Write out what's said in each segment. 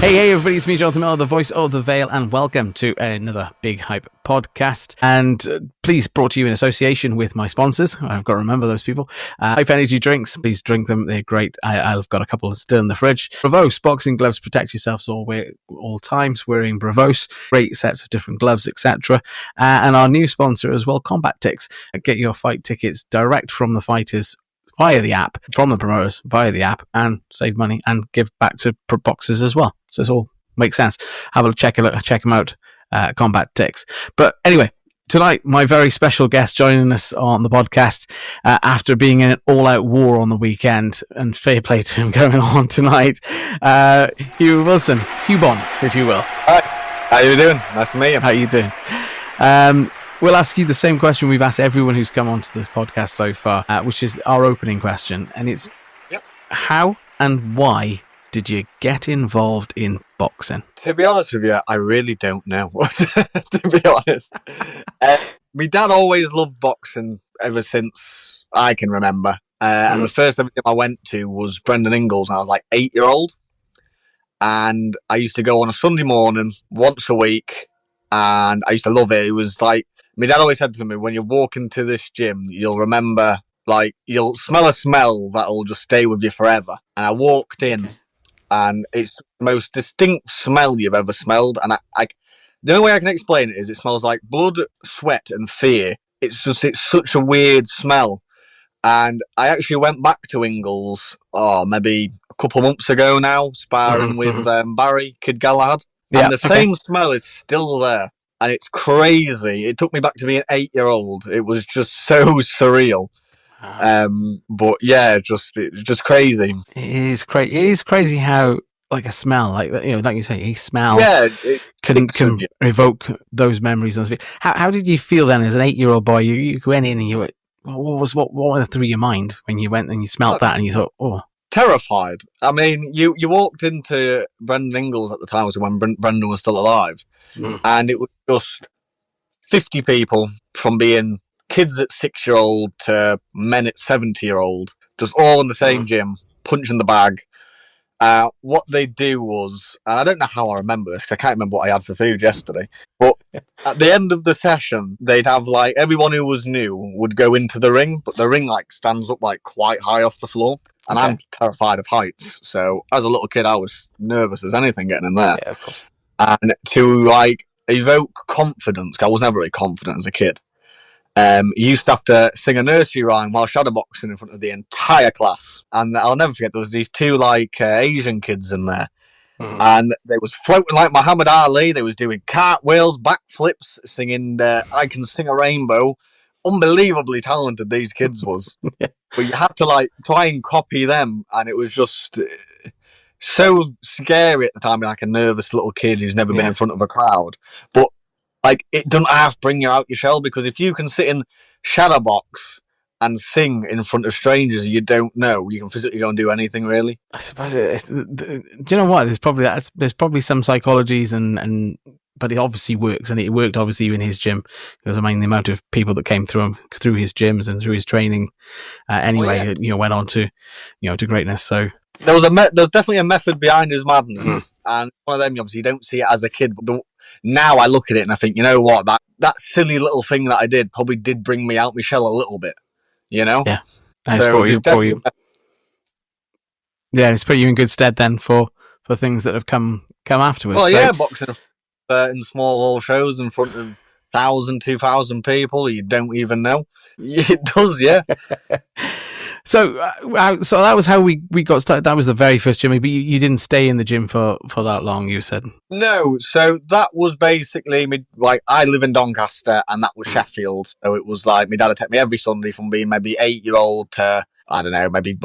Hey, everybody, it's me, Jonathan Millard, the voice of the Vale, and welcome to another Big Hype podcast. And please, brought to you in association with my sponsors. I've got to remember those people. Hype Energy Drinks, please drink them. They're great. I've got a couple still in the fridge. Bravos, boxing gloves, protect yourselves all times, wearing Bravos. Great sets of different gloves, etc. And our new sponsor as well, Combat Ticks. Get your fight tickets direct from the fighters via the app, from the promoters via the app, and save money and give back to boxers as well. So it all makes sense. Have a check them out, Combat Ticks. But anyway, tonight, my very special guest joining us on the podcast after being in an all-out war on the weekend, and fair play to him going on tonight, Hughie Wilson, Hubon, if you will. Hi, how you doing? Nice to meet you. How you doing? We'll ask you the same question we've asked everyone who's come onto this podcast so far, which is our opening question, and it's how and why did you get involved in boxing? To be honest with you, I really don't know. To be honest, my dad always loved boxing ever since I can remember, and the first time I went to was Brendan Ingalls, and I was like 8-year-old, and I used to go on a Sunday morning once a week, and I used to love it. It was like, my dad always said to me, when you walk into this gym, you'll remember, like, you'll smell a smell that'll just stay with you forever. And I walked in, and it's the most distinct smell you've ever smelled. And the only way I can explain it is it smells like blood, sweat, and fear. It's such a weird smell. And I actually went back to Ingalls, maybe a couple of months ago now, sparring with Barry, Kid Galahad. And the same smell is still there. And it's crazy. It took me back to being 8-year-old. It was just so surreal. But yeah, it's just crazy. It is crazy how, like, a smell, like you say, a smell can evoke those memories. How did you feel then as an 8-year-old boy? You went in and you were, what went through your mind when you went and you smelt that and you thought, oh. Terrified. I mean, you walked into Brendan Ingalls at the time, was when Brendan was still alive, and it was just 50 people, from being kids at 6-year-old to men at 70-year-old, just all in the same gym, punching the bag. What they do was, and I don't know how I remember this, because I can't remember what I had for food yesterday, but at the end of the session, they'd have, like, everyone who was new would go into the ring, but the ring, like, stands up, like, quite high off the floor. And I'm terrified of heights, so as a little kid, I was nervous as anything getting in there. Yeah, of course. And to, like, evoke confidence, 'cause I was never really confident as a kid, you used to have to sing a nursery rhyme while shadowboxing in front of the entire class. And I'll never forget, there was these two, like, Asian kids in there, and they was floating like Muhammad Ali. They was doing cartwheels, backflips, singing I Can Sing a Rainbow. Unbelievably talented these kids was. But you had to, like, try and copy them, and it was just so scary at the time, like a nervous little kid who's never been in front of a crowd. But, like, it doesn't have to bring you out your shell, because if you can sit in shadowbox and sing in front of strangers you don't know, you can physically go and do anything, really. I suppose do you know what? There's probably some psychologies but it obviously works, and it worked obviously in his gym, because I mean the amount of people that came through his gyms and through his training, went on to, to greatness. So there was definitely a method behind his madness, and one of them, obviously you don't see it as a kid, but now I look at it and I think, you know what, that silly little thing that I did probably did bring me out my shell a little bit, you know. Yeah, and it's put you in good stead then for things that have come afterwards. Well, boxing in small hall shows in front of 1,000, 2,000 people you don't even know. It does, yeah. So that was how we got started. That was the very first gym, but you didn't stay in the gym for that long, you said? No, so that was basically, like, I live in Doncaster, and that was Sheffield. So it was like, my dad would take me every Sunday from being maybe 8-year-old to, I don't know, maybe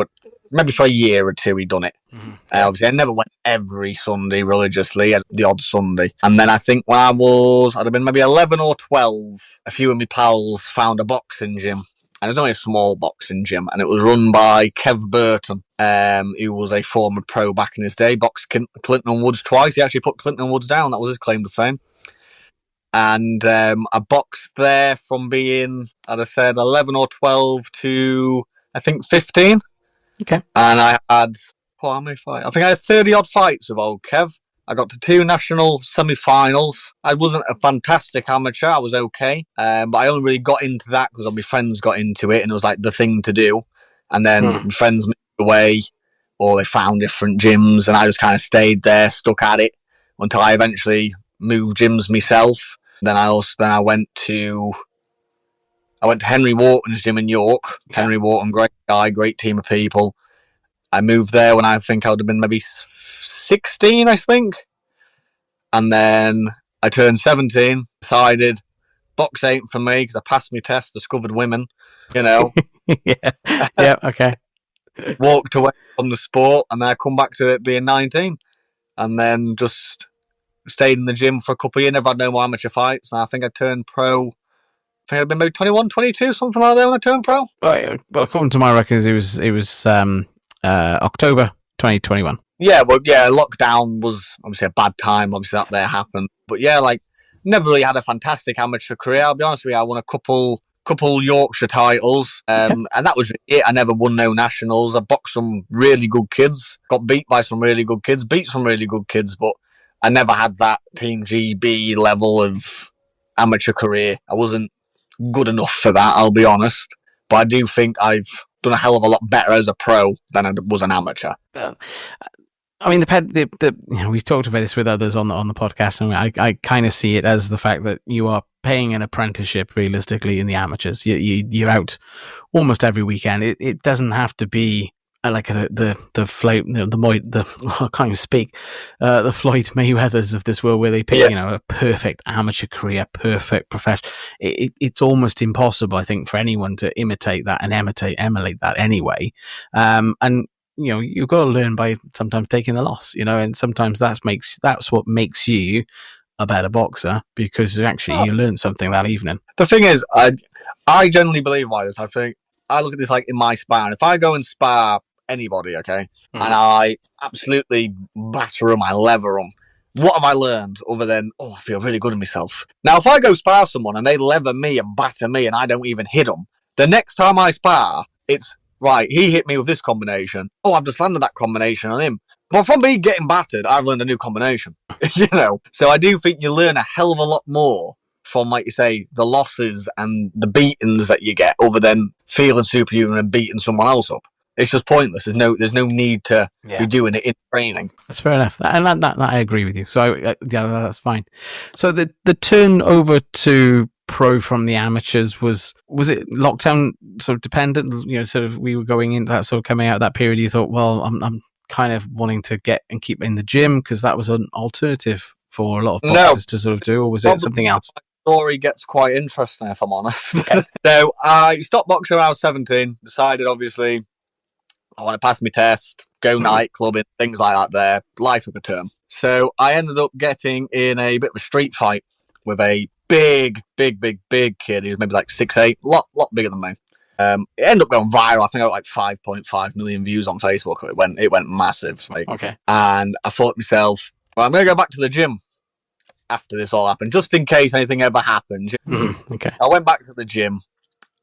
for a year or two he'd done it. Obviously, I never went every Sunday religiously, the odd Sunday. And then I think when I'd have been maybe 11 or 12, a few of my pals found a boxing gym. And it was only a small boxing gym, and it was run by Kev Burton, who was a former pro back in his day, boxed Clinton Woods twice. He actually put Clinton Woods down. That was his claim to fame. And I boxed there from being, as I said, 11 or 12 to, I think, 15. Okay. And I had, how many fights? I think I had 30 odd fights with old Kev. I got to 2 national semi-finals. I wasn't a fantastic amateur. I was okay. But I only really got into that because all my friends got into it and it was like the thing to do. And then my friends moved away or they found different gyms and I just kind of stayed there, stuck at it until I eventually moved gyms myself. Then I went to Henry Wharton's gym in York. Henry Wharton, great guy, great team of people. I moved there when I think I would have been maybe 16, I think. And then I turned 17, decided box ain't for me because I passed my test, discovered women, yeah, okay. Walked away from the sport and then I come back to it being 19 and then just stayed in the gym for a couple of years, never had no more amateur fights. And I think I turned pro, I think I'd been maybe 21, 22, something like that when I turned pro. Well, according to my records, it was October 2021. Yeah, well, yeah, lockdown was obviously a bad time. Obviously, that there happened. But yeah, like, never really had a fantastic amateur career. I'll be honest with you, I won a couple Yorkshire titles, and that was it. I never won no nationals. I boxed some really good kids, got beat by some really good kids, beat some really good kids, but I never had that Team GB level of amateur career. I wasn't good enough for that, I'll be honest. But I do think I've done a hell of a lot better as a pro than I was an amateur. I mean, we've talked about this with others on the podcast, and I kind of see it as the fact that you are paying an apprenticeship realistically in the amateurs. You're out almost every weekend. It doesn't have to be like the I can't even speak, the Floyd Mayweathers of this world where they pick a perfect amateur career, perfect profession. It's almost impossible, I think, for anyone to imitate that and emulate that anyway. And you've got to learn by sometimes taking the loss, and sometimes that's what makes you a better boxer because actually you learned something that evening. The thing is, I generally believe like this. I think I look at this like in my sparring. If I go and spar anybody, okay, and I absolutely batter them, I lever them, what have I learned other than, I feel really good in myself? Now, if I go spar someone and they lever me and batter me and I don't even hit them, the next time I spar, it's, right, he hit me with this combination. I've just landed that combination on him. But from me getting battered, I've learned a new combination. So I do think you learn a hell of a lot more from, like you say, the losses and the beatings that you get, other than feeling superhuman and beating someone else up. It's just pointless. There's no need to be doing it in training. That's fair enough, and that I agree with you. So that's fine. So the turn over to pro from the amateurs was it lockdown sort of dependent? Sort of we were going into that, sort of coming out of that period. You thought, well, I'm kind of wanting to get and keep in the gym because that was an alternative for a lot of boxers to sort of do, or was it something else? My story gets quite interesting if I'm honest. Okay. So I stopped boxing when I was 17. Decided, obviously, I want to pass my test, go nightclubbing, things like that there. Life of a term. So I ended up getting in a bit of a street fight with a big kid. He was maybe like 6'8", lot bigger than me. It ended up going viral. I think I got like 5.5 million views on Facebook. It went massive. Okay. And I thought to myself, well, I'm going to go back to the gym after this all happened, just in case anything ever happened. Okay. I went back to the gym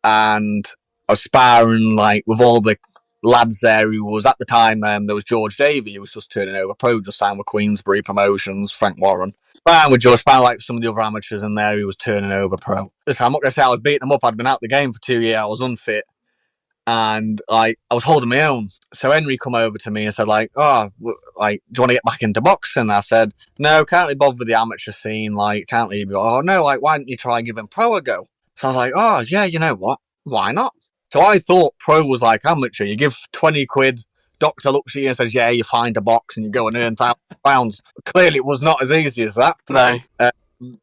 and I was sparring with all the lads there who was at the time, there was George Davey, who was just turning over pro, just signed with Queensbury Promotions, Frank Warren. Sparring with George, sparring some of the other amateurs in there who was turning over pro. Listen, I'm not going to say I was beating them up. I'd been out the game for 2 years. I was unfit. And I was holding my own. So Henry come over to me and said, do you want to get back into boxing? I said, no, can't really bother with the amateur scene. Can't really be, why don't you try giving pro a go? So I was like, yeah, you know what? Why not? So I thought pro was like amateur. You give 20 quid, doctor looks at you and says, yeah, you're fine to box, and you go and earn £1,000. Clearly, it was not as easy as that. No.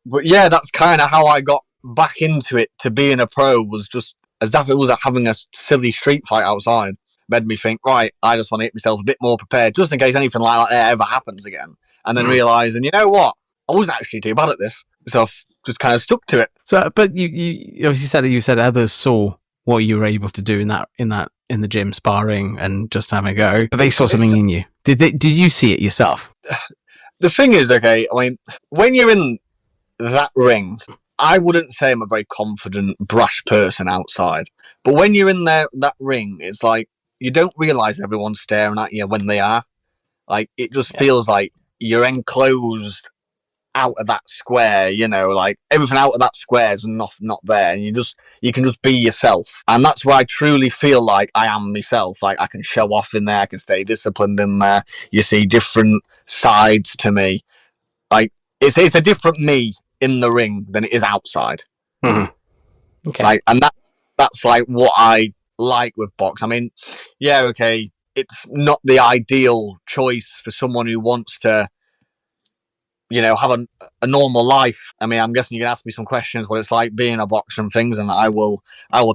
But yeah, that's kind of how I got back into it. To being a pro was just as if it was having a silly street fight outside. Made me think, right, I just want to get myself a bit more prepared, just in case anything like that ever happens again. And then realising, you know what? I wasn't actually too bad at this. So I've just kind of stuck to it. So, but you obviously said others saw what you were able to do in the gym, sparring and just having a go. But they saw something in you. Did you see it yourself? The thing is, okay, I mean, when you're in that ring, I wouldn't say I'm a very confident, brash person outside. But when you're in that ring, it's like you don't realise everyone's staring at you when they are. It just feels like you're enclosed out of that square, you know, like everything out of that square is not there, and you can just be yourself. And that's where I truly feel like I am myself. Like I can show off in there, I can stay disciplined in there. You see different sides to me. Like it's a different me in the ring than it is outside. Mm-hmm. Okay. Like, and that's like what I like with box. I mean, yeah, okay, it's not the ideal choice for someone who wants to, you know, have a normal life. I mean, I'm guessing you can ask me some questions what it's like being a boxer and things, and I will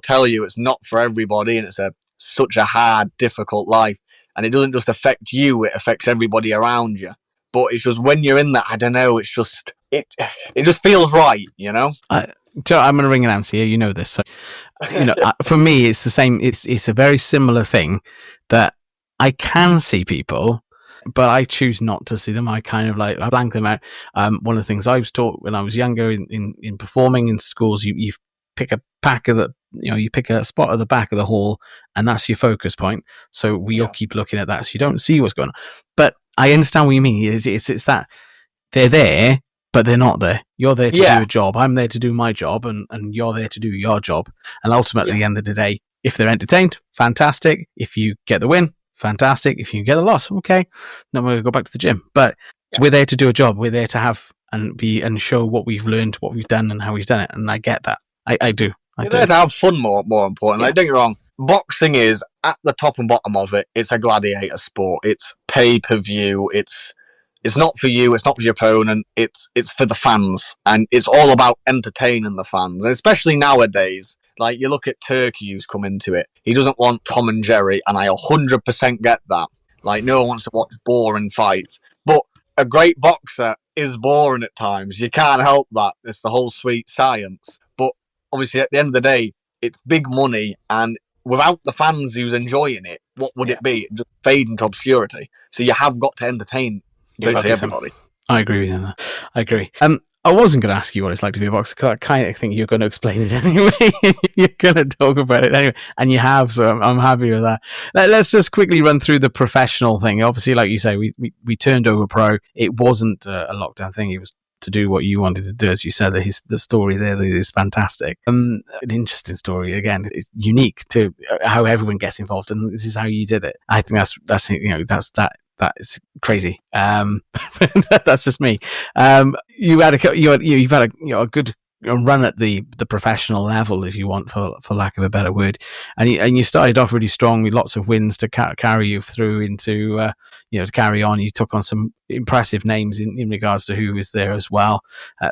tell you it's not for everybody, and it's such a hard, difficult life, and it doesn't just affect you; it affects everybody around you. But it's just when you're in that, I don't know. It's just it just feels right, you know. I'm going to ring an answer here. You know this, so, you know. For me, it's the same. It's a very similar thing that I can see people, but I choose not to see them. I kind of I blank them out. One of the things I was taught when I was younger in performing in schools, you pick a pack of you pick a spot at the back of the hall, and that's your focus point. So we'll keep looking at that, so you don't see what's going on. But I understand what you mean. It's that they're there, but they're not there. You're there to do a job. I'm there to do my job, and you're there to do your job. And ultimately, at the end of the day, if they're entertained, fantastic. If you get the win, fantastic. If you get a loss, okay. Then we'll go back to the gym. But we're there to do a job. We're there to have and show what we've learned, what we've done, and how we've done it. And I get that. I do. You're there to have fun, more important. Like, don't get me wrong. Boxing is at the top and bottom of it. It's a gladiator sport. It's pay-per-view. It's not for you. It's not for your opponent. It's for the fans, and it's all about entertaining the fans. And especially nowadays, like you look at Turkey, who's come into it. He doesn't want Tom and Jerry, and I 100% get that. Like no one wants to watch boring fights, but a great boxer is boring at times. You can't help that. It's the whole sweet science. But obviously, at the end of the day, it's big money, and without the fans who's enjoying it, what would it be? It just fade into obscurity. So you have got to entertain virtually everybody. I agree with you on that. I agree. I wasn't going to ask you what it's like to be a boxer, because I kind of think you're going to explain it anyway. You're going to talk about it anyway, and you have, so I'm happy with that. Let's just quickly run through the professional thing. Obviously, like you say, we turned over pro. It wasn't a lockdown thing. It was to do what you wanted to do. As you said, the story there is fantastic. An interesting story. Again, it's unique to how everyone gets involved, and this is how you did it. I think that's that is crazy. That's just me. You've had a good run at the professional level, if you want, for lack of a better word, and you started off really strong with lots of wins to carry you through into to carry on. You took on some impressive names in regards to who was there as well,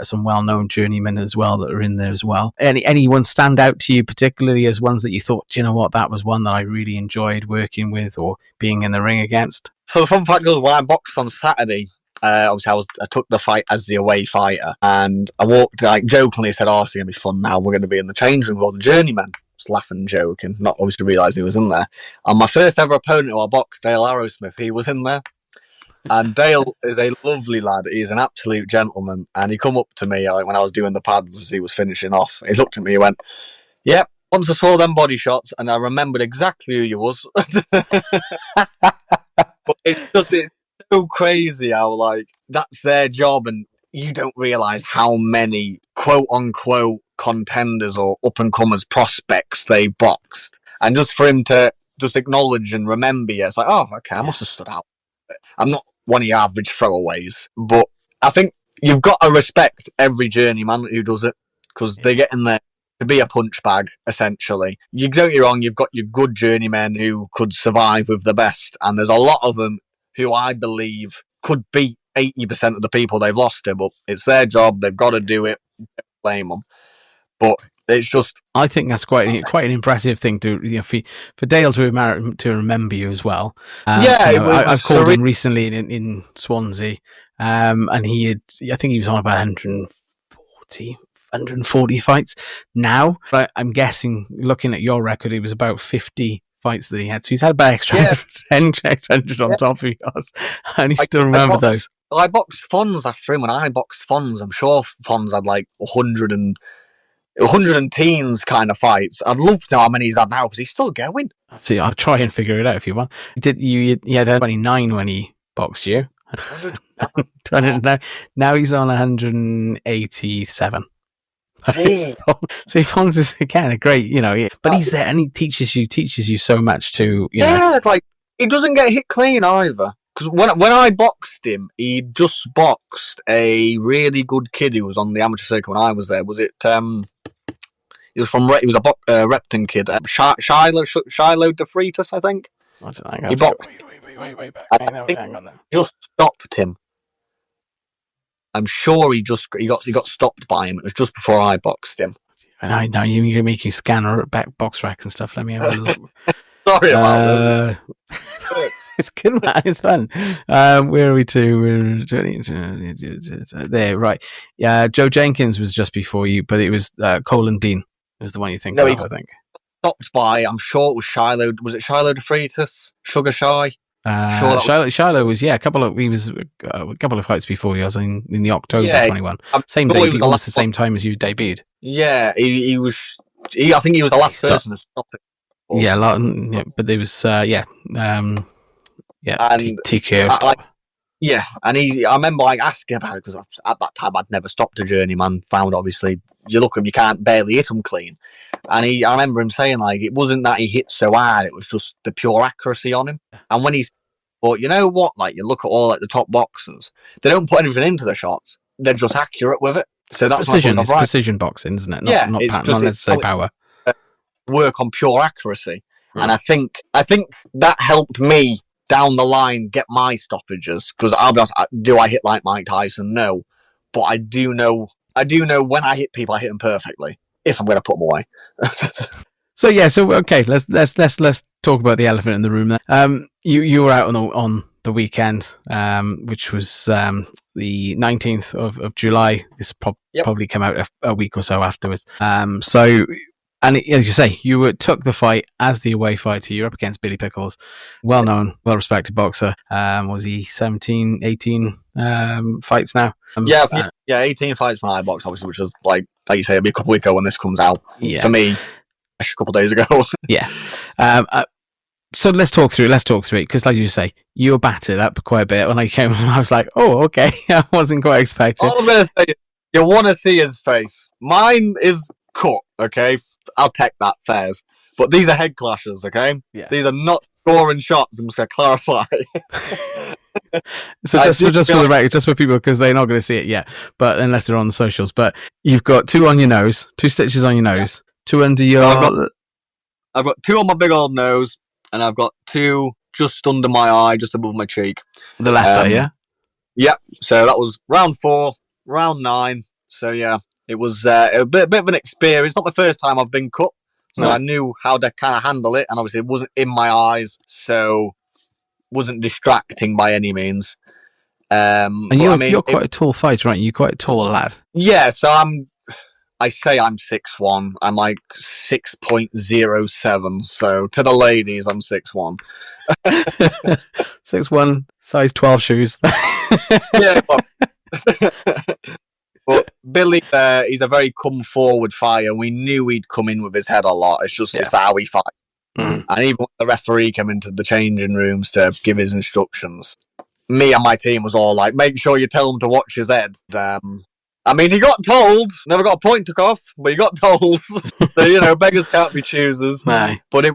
some well-known journeymen as well that are in there as well. Anyone stand out to you particularly as ones that you thought, you know what, that was one that I really enjoyed working with or being in the ring against? So the fun fact is, when I boxed on Saturday, obviously I took the fight as the away fighter, and I walked, like, jokingly said, "Oh, it's going to be fun now. We're going to be in the change room with all the journeymen." Just laughing and joking, not obviously realising he was in there. And my first ever opponent who I boxed, Dale Arrowsmith, he was in there. And Dale is a lovely lad. He's an absolute gentleman. And he come up to me when I was doing the pads as he was finishing off. He looked at me and went, "Yep, once I saw them body shots, and I remembered exactly who you was." But it's so crazy how, like, that's their job, and you don't realise how many quote-unquote contenders or up-and-comers prospects they boxed. And just for him to just acknowledge and remember you, it's like, oh, okay, I must have stood out. I'm not one of your average throwaways, but I think you've got to respect every journeyman who does it, because they get in there to be a punch bag, essentially. You don't get me wrong, you've got your good journeymen who could survive with the best, and there's a lot of them who I believe could beat 80% of the people they've lost to, but it's their job, they've got to do it, don't blame them. But it's just, I think that's quite an impressive thing to, for Dale to remember you as well. I've called him recently in Swansea, and I think he was on about 140 fights now. But I'm guessing, looking at your record, it was about 50 fights that he had. So he's had about extra 100 on top of yours, and he still remember those. I boxed Fons after him. When I boxed Fons, I'm sure Fons had like 100 and teens kind of fights. I'd love to know how many he's had now, because he's still going. See, I'll try and figure it out if you want. He had 29 when he boxed you. Now he's on 187. So Fons is again a great, but he's there and he teaches you so much too. It's like he doesn't get hit clean either. Because when I boxed him, he just boxed a really good kid who was on the amateur circuit when I was there. Was it? He was a Repton kid, Shiloh de Freitas, I think. I don't know. He boxed. Wait back. Hang on. Just stopped him. I'm sure he got stopped by him. It was just before I boxed him. And now you're making scanner back box racks and stuff. Let me have a look. Sorry about that. It's good, man. It's fun. Where are we to? There, right. Yeah, Joe Jenkins was just before you, but it was Colin Dean was the one you think of, I think. Stopped by, I'm sure it was Shiloh. Was it Shiloh de Freitas? Sugar Shy? Shiloh was a couple of fights before you. I was in the October 21. Same day, almost the same time as you debuted. Yeah, he was. I think he was the last person to stop it. But there was TKO stuff. And I remember asking about it because at that time I'd never stopped a journeyman. Found obviously you look at him, you can't barely hit him clean. And I remember him saying it wasn't that he hit so hard, it was just the pure accuracy on him. And when but you know what? You look at all the top boxers, they don't put anything into the shots; they're just accurate with it. So that's precision. It's precision boxing, isn't it? Not necessarily power. Work on pure accuracy, and I think that helped me down the line get my stoppages. Because I'll be honest, do I hit like Mike Tyson? No, but I do know when I hit people, I hit them perfectly. If I'm going to put them away. So okay, let's talk about the elephant in the room. Then, you were out on the weekend, which was the 19th of July. This probably came out a week or so afterwards. And as you say, you took the fight as the away fighter. You're up against Billy Pickles, well-known, well-respected boxer. Was he 17, 18 fights now? 18 fights when I boxed, obviously, which was like you say, it'll be a couple of weeks ago when this comes out. Yeah. For me, a couple of days ago. Yeah. So let's talk through it because, like you say, you were battered up quite a bit. When I came, I was like, "Oh, okay." I wasn't quite expecting. All I'm going to say is, you want to see his face. Mine is cut. Okay, I'll take that, fairs. But these are head clashes. Okay, These are not scoring shots. I'm just going to clarify. So just for the record, just for people because they're not going to see it yet, but unless they're on the socials. But you've got 2 on your nose, 2 stitches on your nose, 2 under your. I've got 2 on my big old nose, and I've got 2 just under my eye, just above my cheek. The left eye, yeah. Yeah. So that was round 4, round 9. So yeah, it was a bit of an experience. Not the first time I've been cut, so I knew how to kind of handle it, and obviously it wasn't in my eyes, so wasn't distracting by any means. And you're quite a tall fighter, aren't you? You're quite a tall lad. Yeah, so I say I'm 6'1". I'm like 6.07. So to the ladies, I'm 6'1". 6'1", size 12 shoes. Yeah. But Billy, he's a very come forward fighter. We knew he'd come in with his head a lot. It's just it's how he fights. Mm. And even when the referee came into the changing rooms to give his instructions, me and my team was all like, make sure you tell him to watch his head. I mean, he got told, never got a point took off, but he got told. So, beggars can't be choosers. Aye. But it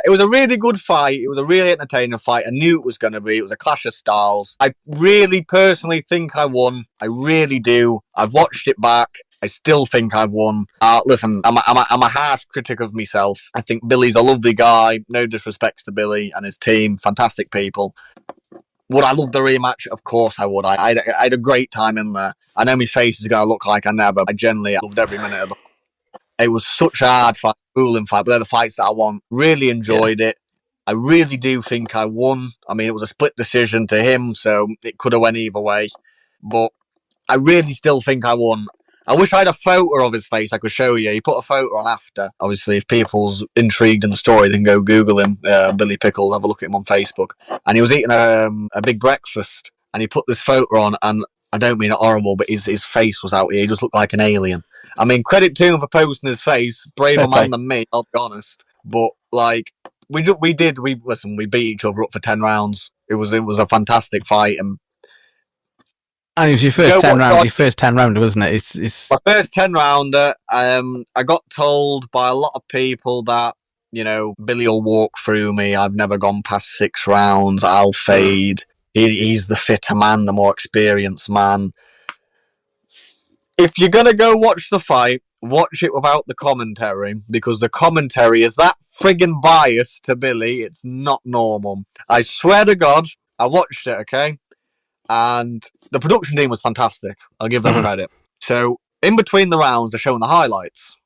was a really good fight. It was a really entertaining fight. I knew it was going to be. It was a clash of styles. I really personally think I won. I really do. I've watched it back. I still think I've won. Listen, I'm a harsh critic of myself. I think Billy's a lovely guy. No disrespect to Billy and his team. Fantastic people. Would I love the rematch? Of course I would. I had a great time in there. I know my face is going to look like I never, but I loved every minute of it. It was such a hard fight, grueling fight, but they're the fights that I want. Really enjoyed it. I really do think I won. I mean, it was a split decision to him, so it could have went either way. But I really still think I won. I wish I had a photo of his face I could show you. He put a photo on after. Obviously, if people's intrigued in the story, they can go Google him, Billy Pickles, have a look at him on Facebook. And he was eating a big breakfast, and he put this photo on, and I don't mean it horrible, but his face was out here. He just looked like an alien. I mean, credit to him for posting his face. Braver man than me, I'll be honest. But, we beat each other up for 10 rounds. It was a fantastic fight, and And it was your first 10 round. Your first 10 rounder, wasn't it? It's my first 10 rounder. I got told by a lot of people that, you know, Billy will walk through me. I've never gone past 6 rounds. I'll fade. He's the fitter man, the more experienced man. If you're gonna go watch the fight, watch it without the commentary, because the commentary is that friggin' biased to Billy. It's not normal. I swear to God, I watched it, okay? And the production team was fantastic. I'll give them credit. So, in between the rounds, they're showing the highlights.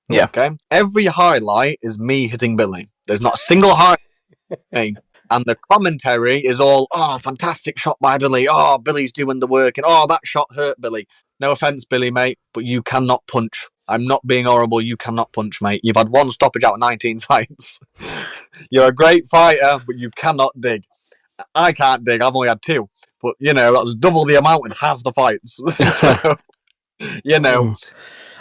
Yeah. Okay? Every highlight is me hitting Billy. There's not a single highlight. And the commentary is all, oh, fantastic shot by Billy. Oh, Billy's doing the work. And, oh, that shot hurt Billy. No offence, Billy, mate, but you cannot punch. I'm not being horrible. You cannot punch, mate. You've had 1 stoppage out of 19 fights. You're a great fighter, but you cannot dig. I can't dig. I've only had 2. But, you know, that was double the amount in half the fights. So, you know.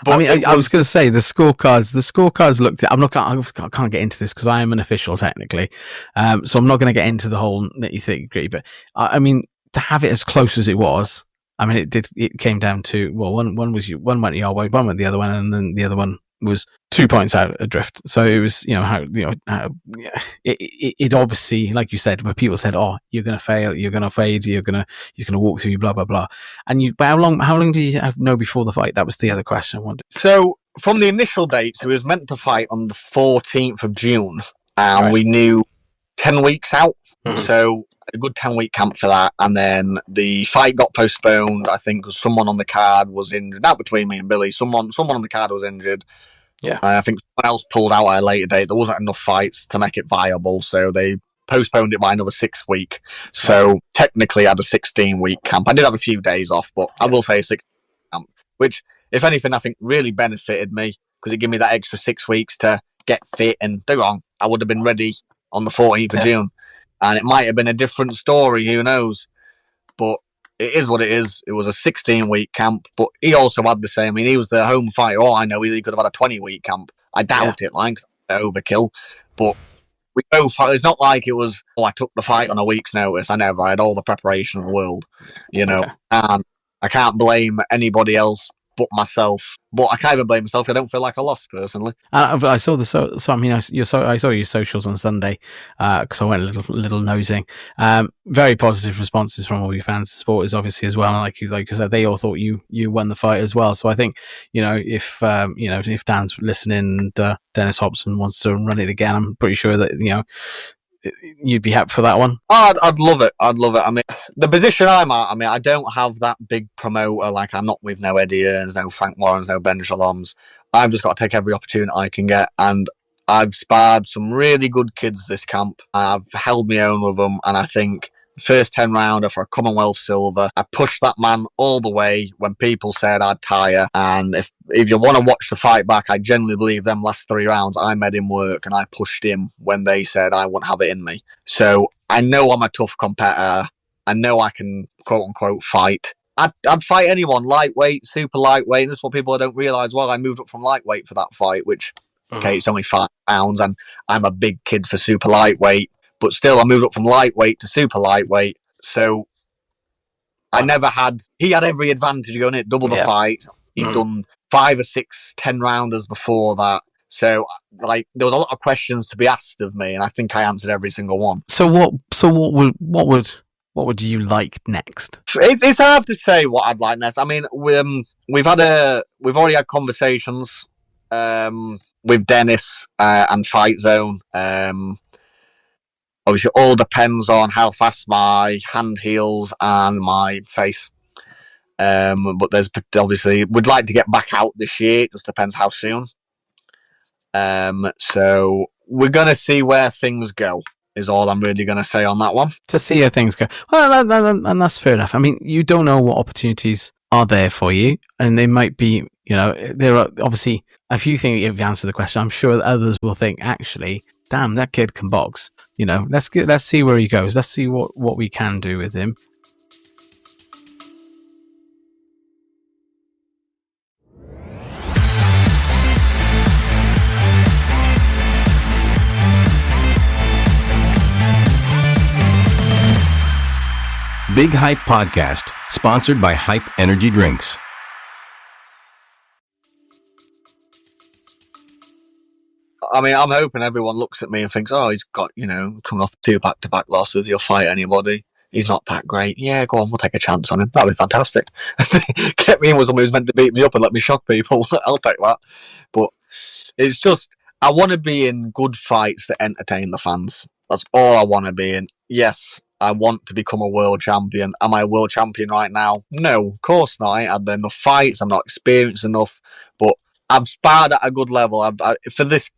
But I mean, I was going to say the scorecards looked at, I can't get into this because I am an official technically. So I'm not going to get into the whole nitty-gritty, but I mean, to have it as close as it was, I mean, it came down to, well, one went your way, one went the other one, and then the other one was 2 points out adrift. So it was, you know, it obviously, like you said, where people said, "Oh, you're going to fail, you're going to fade, he's going to walk through you, blah blah blah." And but how long do you know before the fight? That was the other question I wanted. So from the initial dates, he was meant to fight on the 14th of June, and Right. we knew 10 weeks out. So a good 10-week camp for that, and then the fight got postponed. I think because someone on the card was injured. Not between me and Billy. Someone on the card was injured. Yeah, I think someone else pulled out at a later date. There wasn't enough fights to make it viable, so they postponed it by another 6 weeks. So technically, I had a 16-week camp. I did have a few days off, but I will say a 16 camp, which, if anything, I think really benefited me because it gave me that extra 6 weeks to get fit. And don't get wrong, I would have been ready on the 14th of June. And it might have been a different story, who knows? But it is what it is. It was a 16-week camp, but he also had the same. I mean, he was the home fighter. All I know is he could have had a 20-week camp. I doubt it, like, overkill. But we both, it's not like it was, oh, I took the fight on a week's notice. I never. I had all the preparation in the world, you know. Okay. And I can't blame anybody else but myself. But I can't even blame myself. I don't feel like I lost personally. I saw I mean, I saw your socials on Sunday because I went a little nosing. Very positive responses from all your fans, supporters, obviously as well. And like you said, they all thought you won the fight as well. So I think if Dan's listening and Dennis Hobson wants to run it again, I'm pretty sure that you'd be happy for that one. I'd love it. I mean, the position I'm at, I mean, I don't have that big promoter. Like, I'm not with no Eddie Earns, no Frank Warrens, no Ben Shaloms. I've just got to take every opportunity I can get. And I've sparred some really good kids this camp. I've held my own with them. And I think first 10 rounder for a Commonwealth silver, I pushed that man all the way when people said I'd tire. And if you want to watch the fight back, I genuinely believe them last 3 rounds I made him work and I pushed him when they said I wouldn't have it in me. So I know I'm a tough competitor. I know I can quote unquote fight. I'd fight anyone, lightweight, super lightweight. And this is what people don't realise. Well, I moved up from lightweight for that fight, which okay, it's only 5 pounds and I'm a big kid for super lightweight. But still, I moved up from lightweight to super lightweight. So I never had... He had every advantage going in, double the fight. He'd done 5 or 6 10-rounders before that. So, like, there was a lot of questions to be asked of me, and I think I answered every single one. So what would you like next? It's hard to say what I'd like next. I mean, we've already had conversations with Dennis and Fight Zone. Obviously, it all depends on how fast my hand heals and my face. But there's obviously, we'd like to get back out this year. It just depends how soon. So we're going to see where things go, is all I'm really going to say on that one. To see how things go. Well, and that's fair enough. I mean, you don't know what opportunities are there for you, and they might be, there are obviously, if you think you've answered the question, I'm sure that others will think, actually, damn, that kid can box. Let's see where he goes. Let's see what we can do with him. Big Hype Podcast, Sponsored by Hype Energy Drinks. I mean, I'm hoping everyone looks at me and thinks, oh, he's got, coming off 2 back-to-back losses. He'll fight anybody. He's not that great. Yeah, go on, we'll take a chance on him. That'd be fantastic. Get me in with someone who's meant to beat me up and let me shock people. I'll take that. But it's just, I want to be in good fights that entertain the fans. That's all I want to be in. Yes, I want to become a world champion. Am I a world champion right now? No, of course not. I ain't had enough fights. I'm not experienced enough. But I've sparred at a good level for this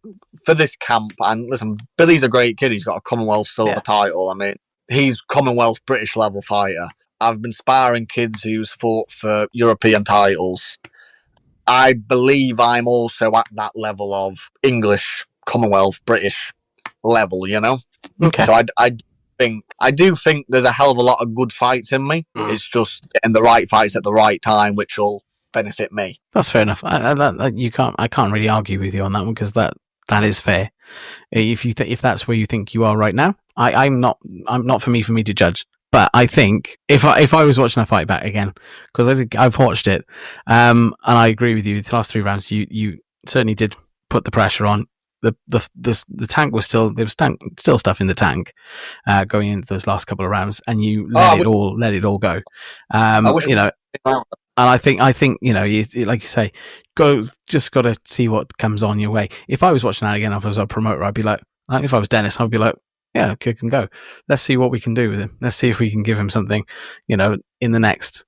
camp. And listen, Billy's a great kid. He's got a Commonwealth silver title. I mean, he's Commonwealth British level fighter. I've been sparring kids who's fought for European titles. I believe I'm also at that level of English, Commonwealth, British level, Okay. So I do think there's a hell of a lot of good fights in me. It's just getting the right fights at the right time, which will benefit me. That's fair enough. I can't really argue with you on that one, because that is fair. If that's where you think you are right now, I'm not for me to judge. But I think if I was watching a fight back again, because I've watched it, and I agree with you, the last 3 rounds you certainly did put the pressure on. The tank was still still stuff in the tank going into those last couple of rounds, and you let it all go. And I think like you say, just got to see what comes on your way. If I was watching that again, if I was a promoter, I'd be like, if I was Dennis, I'd be like, yeah, kid can go. Let's see what we can do with him. Let's see if we can give him something, in the next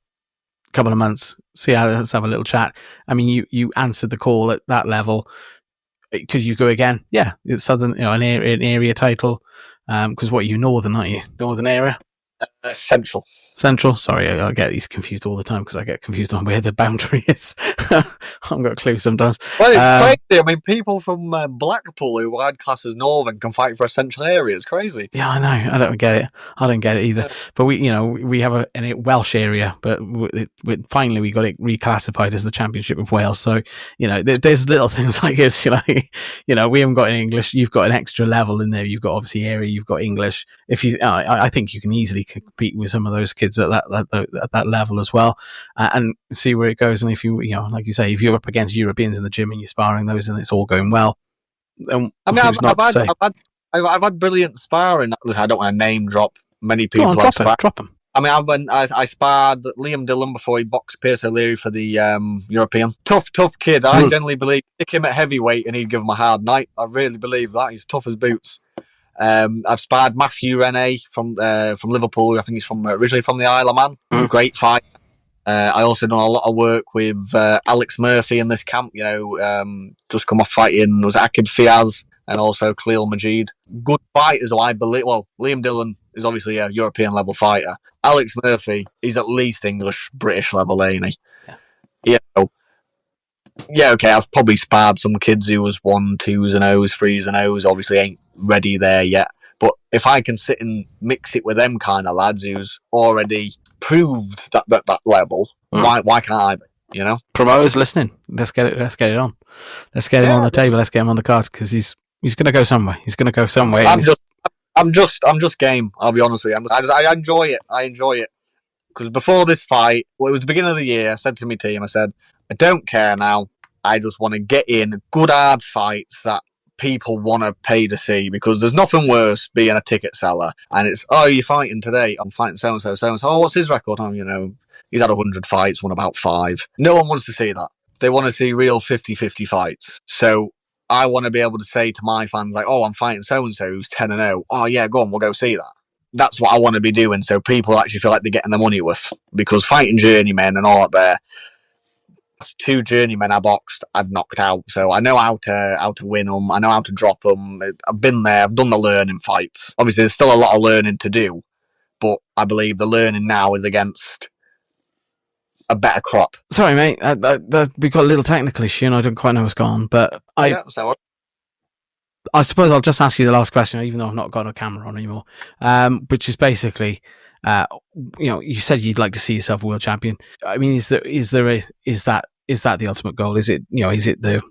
couple of months. Let's have a little chat. I mean, you answered the call at that level. Could you go again? Yeah, it's Southern, an area title. Because what are you, Northern, aren't you? Northern area? Central. Sorry, I get these confused all the time, because I get confused on where the boundary is. I haven't got a clue sometimes. Well, it's crazy. I mean, people from Blackpool who I'd class as Northern can fight for a central area. It's crazy. Yeah, I know. I don't get it either. But we have a Welsh area, but finally we got it reclassified as the Championship of Wales. So there's little things like this. We haven't got an English. You've got an extra level in there. You've got obviously area. You've got English. I think you can easily compete with some of those kids at that level as well, and see where it goes. And if like you say, if you're up against Europeans in the gym and you're sparring those and it's all going well, then I've had brilliant sparring. Listen, I don't want to name drop many people. Drop them. I mean, I sparred Liam Dillon before he boxed Pierce O'Leary for the European. Tough kid. I generally believe pick him at heavyweight and he'd give him a hard night. I really believe that. He's tough as boots. I've sparred Matthew Rene from Liverpool. I think he's originally from the Isle of Man. Great fight. I also done a lot of work with Alex Murphy in this camp. Just come off fighting was Akib Fiaz and also Khalil Majid. Good fighters, I believe. Well, Liam Dillon is obviously a European level fighter. Alex Murphy is at least English British level, ain't he? Yeah. Yeah, okay, I've probably sparred some kids who was 1, 2s and 0s, 3s and 0s, obviously ain't ready there yet. But if I can sit and mix it with them kind of lads who's already proved that level, why can't I be, Promoters listening, let's get it on. Let's get him on the table, let's get him on the card, because he's going to go somewhere. I'm just game, I'll be honest with you. I enjoy it. Because before this fight, it was the beginning of the year, I said to my team, I said, I don't care now. I just want to get in good hard fights that people want to pay to see, because there's nothing worse being a ticket seller and it's, oh, you're fighting today. I'm fighting so-and-so. Oh, what's his record? Oh, he's had 100 fights, won about 5. No one wants to see that. They want to see real 50-50 fights. So I want to be able to say to my fans, like, oh, I'm fighting so-and-so who's 10-0. Oh, yeah, go on, we'll go see that. That's what I want to be doing, so people actually feel like they're getting their money worth. Because fighting journeymen and all that there, 2 journeymen I boxed, I've knocked out. So I know how to win them. I know how to drop them. I've been there. I've done the learning fights. Obviously, there's still a lot of learning to do, but I believe the learning now is against a better crop. Sorry, mate. We got a little technical issue, and I don't quite know what's gone. But I suppose I'll just ask you the last question, even though I've not got a camera on anymore. Which is basically, you said you'd like to see yourself a world champion. I mean, is that the ultimate goal? Is it the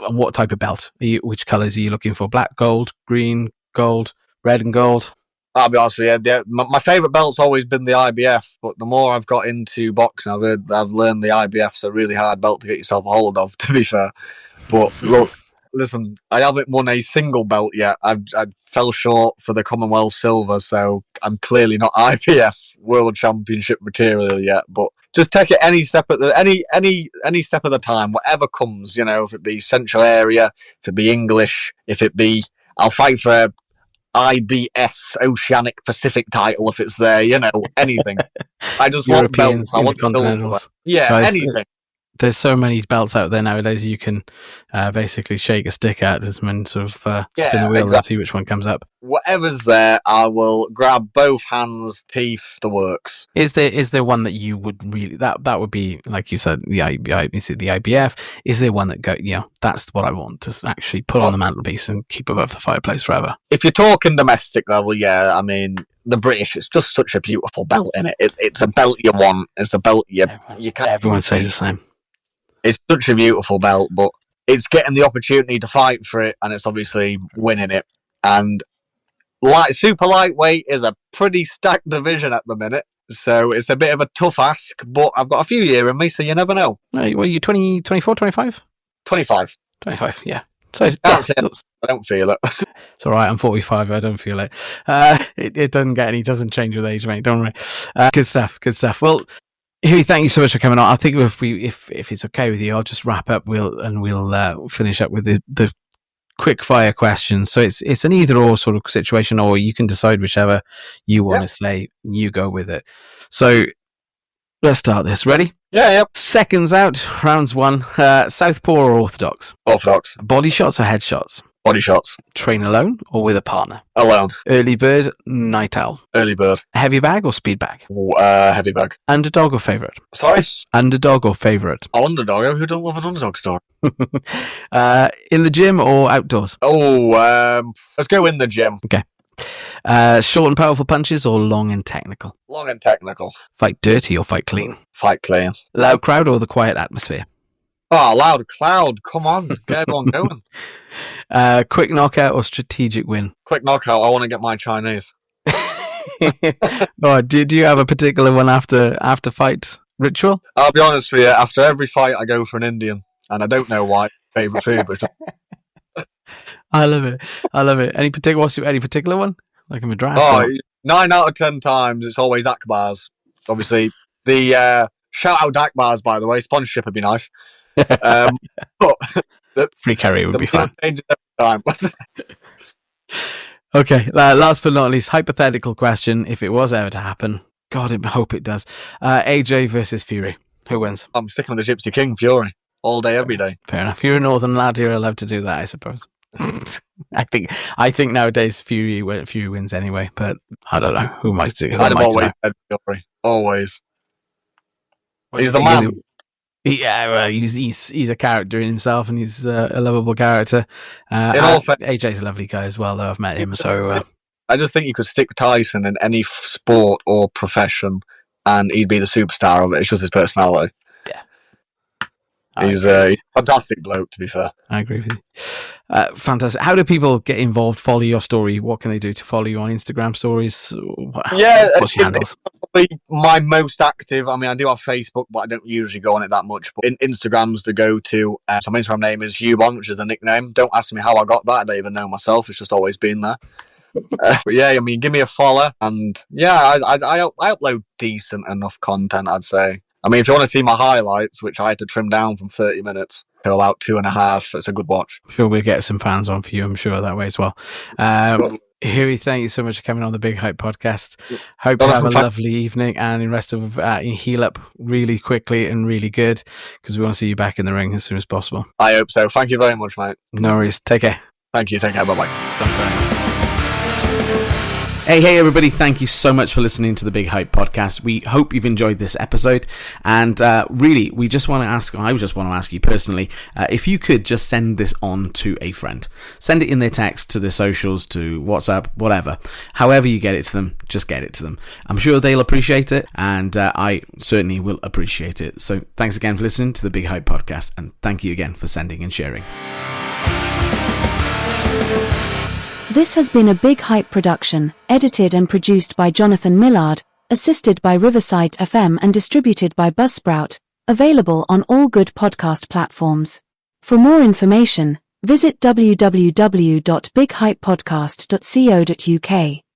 what type of belt? Which colours are you looking for? Black, gold, green, gold, red and gold? I'll be honest with you. My favourite belt's always been the IBF, but the more I've got into boxing, I've learned the IBF's a really hard belt to get yourself a hold of, to be fair. But look, listen, I haven't won a single belt yet. I fell short for the Commonwealth silver, so I'm clearly not IBF World Championship material yet. But just take it any step at any step of the time, whatever comes. You know, if it be Central Area, if it be English, if it be, I'll fight for a IBS Oceanic Pacific title if it's there, you know, anything. I just want belts. I want silver. Yeah, guys, anything. There's so many belts out there nowadays you can basically shake a stick at and sort of spin the wheel and see which one comes up. Whatever's there, I will grab both hands, teeth, the works. Is there one that you would really that would be, like you said, the IBF? Is there one that that's what I want to actually put on the mantelpiece and keep above the fireplace forever? If you're talking domestic level, yeah, I mean the British, it's just such a beautiful belt, innit? It's a belt you want. It's a belt you can't. Everyone says the same. It's such a beautiful belt, but it's getting the opportunity to fight for it, and it's obviously winning it. And super lightweight is a pretty stacked division at the minute, so it's a bit of a tough ask, but I've got a few years in me, so you never know. What are you, 20, 24, 25? 25. 25, yeah. So that's it. I don't feel it. It's all right. I'm 45. I don't feel it. It doesn't change with age, mate. Don't worry. Good stuff. Well, Hughie, thank you so much for coming on. I think if it's okay with you, I'll just wrap up. We'll finish up with the quick fire questions. So it's an either or sort of situation, or you can decide whichever you want to say. You go with it. So let's start this. Ready? Yeah. Seconds out. Rounds 1. Southpaw or orthodox? Orthodox. Body shots or head shots? Body shots. Train alone or with a partner? Alone. Early bird, night owl? Early bird. Heavy bag or speed bag? Heavy bag. Underdog or favourite? Sorry? Underdog or favourite? Underdog. Who don't love an underdog story? In the gym or outdoors? Let's go in the gym. Okay. Short and powerful punches or long and technical? Long and technical. Fight dirty or fight clean? Fight clean. Loud crowd or the quiet atmosphere? Oh, loud crowd. Come on. Get everyone going. Quick knockout or strategic win? Quick knockout. I want to get my Chinese. Oh, do you have a particular one after fight ritual? I'll be honest with you. After every fight, I go for an Indian. And I don't know why. Favourite food, but I love it. Any particular one? Like a Madras? Oh, 9 out of 10 times, it's always Akbar's. Obviously, the shout out Akbar's, by the way. Sponsorship would be nice. But free carry would be fun. Time. Okay, last but not least, hypothetical question. If it was ever to happen, God, I hope it does. AJ versus Fury. Who wins? I'm sticking with the Gypsy King, Fury. All day, every day. Fair enough. You're a northern lad. You're allowed to do that, I suppose. I think nowadays Fury wins anyway, but I don't know who might do. I'd have always said Fury. Always. He's the man. Yeah, well, he's a character in himself, and he's a lovable character. AJ's a lovely guy as well, though. I've met him, so I just think you could stick Tyson in any sport or profession, and he'd be the superstar of it. It's just his personality. Yeah, he's a fantastic bloke, to be fair. I agree with you. Fantastic. How do people get involved? Follow your story? What can they do to follow you on Instagram stories? What's your handles? My most active. I mean, I do have Facebook, but I don't usually go on it that much. But Instagram's the go-to. So my Instagram name is Hughie, which is the nickname. Don't ask me how I got that. I don't even know myself. It's just always been there. But yeah, I mean, give me a follow, and yeah, I upload decent enough content, I'd say. I mean, if you want to see my highlights, which I had to trim down from 30 minutes to about 2.5, it's a good watch. I'm sure we'll get some fans on for you, I'm sure, that way as well. Hughie, thank you so much for coming on the Big Hype podcast. Hope you have a lovely evening, and the rest of you heal up really quickly and really good, because we want to see you back in the ring as soon as possible. I hope so. Thank you very much, mate. No worries. Take care. Thank you. Take care. Bye-bye. Hey everybody, thank you so much for listening to the Big Hype podcast. We hope you've enjoyed this episode, and really, I just want to ask you personally, if you could just send this on to a friend. Send it in their text, to their socials, to WhatsApp, whatever. However you get it to them, just get it to them. I'm sure they'll appreciate it, and I certainly will appreciate it. So thanks again for listening to the Big Hype podcast, and thank you again for sending and sharing. This has been a Big Hype production, edited and produced by Jonathan Millard, assisted by Riverside FM and distributed by Buzzsprout, available on all good podcast platforms. For more information, visit www.bighypepodcast.co.uk.